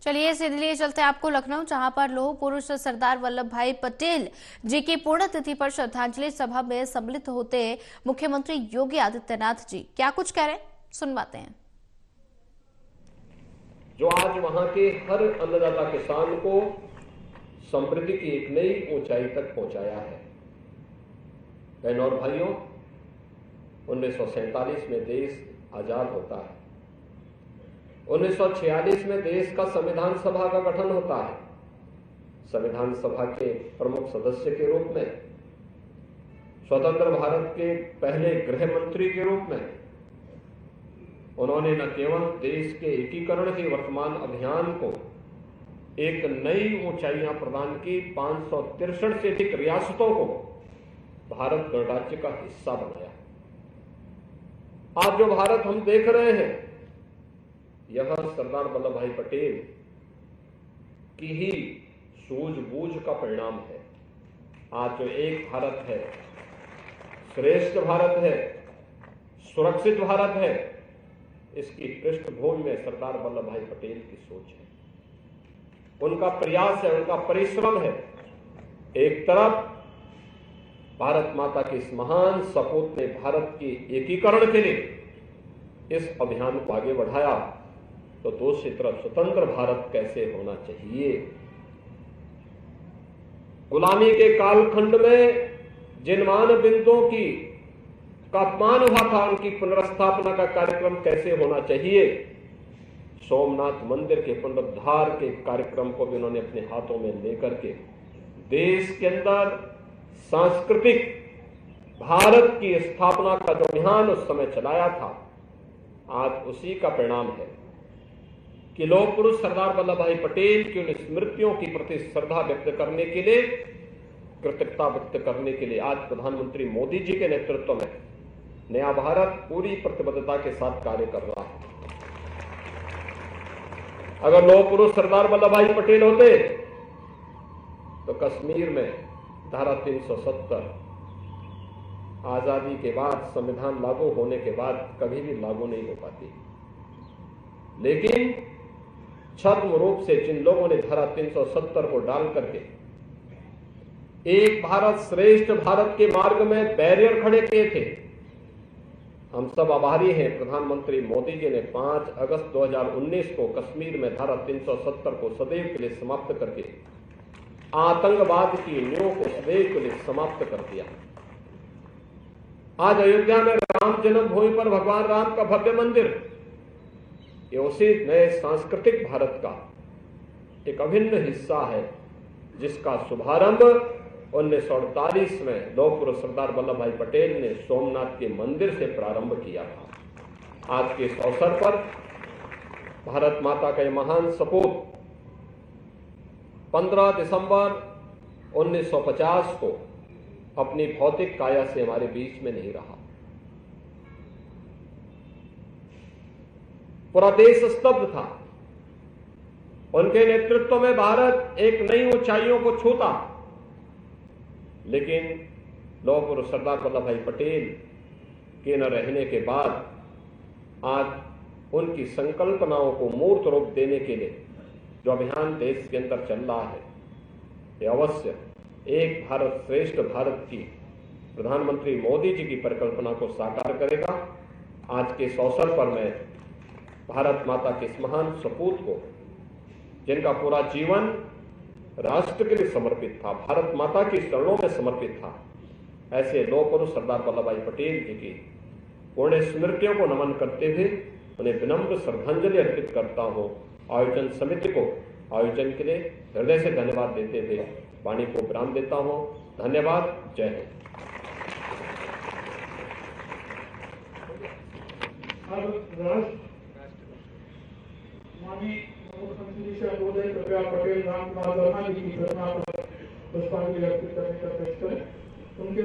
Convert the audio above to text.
चलिए इसलिए चलते आपको लखनऊ, जहां पर लौह पुरुष सरदार वल्लभ भाई पटेल जी की पुण्यतिथि पर श्रद्धांजलि सभा में सम्मिलित होते मुख्यमंत्री योगी आदित्यनाथ जी क्या कुछ कह रहे हैं, सुनवाते हैं। जो आज वहां के हर अन्नदाता किसान को समृद्धि की एक नई ऊंचाई तक पहुंचाया है। बहनों और भाइयों, 1947 में देश आजाद होता है। 1946 में देश का संविधान सभा का गठन होता है। संविधान सभा के प्रमुख सदस्य के रूप में, स्वतंत्र भारत के पहले गृह मंत्री के रूप में उन्होंने न केवल देश के एकीकरण के वर्तमान अभियान को एक नई ऊंचाइयां प्रदान की, 563 से अधिक रियासतों को भारत गणराज्य का हिस्सा बनाया। आज जो भारत हम देख रहे हैं, यह सरदार वल्लभ भाई पटेल की ही सूझबूझ का परिणाम है। आज जो एक भारत है, श्रेष्ठ भारत है, सुरक्षित भारत है, इसकी पृष्ठभूमि में सरदार वल्लभ भाई पटेल की सोच है, उनका प्रयास है, उनका परिश्रम है। एक तरफ भारत माता के इस महान सपूत ने भारत के एकीकरण के लिए इस अभियान को आगे बढ़ाया, तो दूसरी तरफ स्वतंत्र भारत कैसे होना चाहिए। गुलामी के कालखंड में जिन मान बिंदुओं का अपमान हुआ था, उनकी पुनर्स्थापना का कार्यक्रम कैसे होना चाहिए। सोमनाथ मंदिर के पुनरुद्धार के कार्यक्रम को भी उन्होंने अपने हाथों में लेकर के देश के अंदर सांस्कृतिक भारत की स्थापना का जो अभियान उस समय चलाया था, आज उसी का परिणाम है कि लौह पुरुष सरदार वल्लभ भाई पटेल की उन स्मृतियों की प्रति श्रद्धा व्यक्त करने के लिए, कृतज्ञता व्यक्त करने के लिए आज प्रधानमंत्री मोदी जी के नेतृत्व में नया भारत पूरी प्रतिबद्धता के साथ कार्य कर रहा है। अगर लौह पुरुष सरदार वल्लभ भाई पटेल होते तो कश्मीर में धारा 370 आजादी के बाद, संविधान लागू होने के बाद कभी भी लागू नहीं हो पाती। लेकिन छद्म रूप से जिन लोगों ने धारा 370 को डाल करके एक भारत श्रेष्ठ भारत के मार्ग में बैरियर खड़े किए थे, हम सब आभारी हैं। प्रधानमंत्री मोदी जी ने 5 अगस्त 2019 को कश्मीर में धारा 370 को सदैव के लिए समाप्त करके आतंकवाद की नींव को सदैव के लिए समाप्त कर दिया। आज अयोध्या में राम जन्मभूमि पर भगवान राम का भव्य मंदिर, ये उसी नए सांस्कृतिक भारत का एक अभिन्न हिस्सा है, जिसका शुभारंभ 1948 में लौह पुरुष सरदार वल्लभ भाई पटेल ने सोमनाथ के मंदिर से प्रारंभ किया था। आज के इस अवसर पर भारत माता का यह महान सपूत 15 दिसंबर 1950 को अपनी भौतिक काया से हमारे बीच में नहीं रहा। पूरा देश स्तब्ध था। उनके नेतृत्व में भारत एक नई ऊंचाइयों को छूता, लेकिन लौह पुरुष सरदार वल्लभ भाई पटेल के न रहने के बाद आज उनकी संकल्पनाओं को मूर्त रूप देने के लिए जो अभियान देश के अंदर चल रहा है, ये अवश्य एक भारत श्रेष्ठ भारत की प्रधानमंत्री मोदी जी की परिकल्पना को साकार करेगा। आज के इस अवसर पर मैं भारत माता के इस महान सपूत को, जिनका पूरा जीवन राष्ट्र के लिए समर्पित था, भारत माता की शरणों में समर्पित था, ऐसे लौह पुरुष सरदार वल्लभ भाई पटेल जी की पुण्य स्मृतियों को नमन करते हुए उन्हें विनम्र श्रद्धांजलि अर्पित करता हूं। आयोजन समिति को आयोजन के लिए हृदय से धन्यवाद देते हुए वाणी को विराम देता हूं। धन्यवाद। जय हिंद। माननीय मुख्यमंत्री जी महोदय कृपया पटेल राम कुमार वर्मा जी की प्रतिमा पर पुष्पांजलि अर्पित करने का प्रयास करें। उनके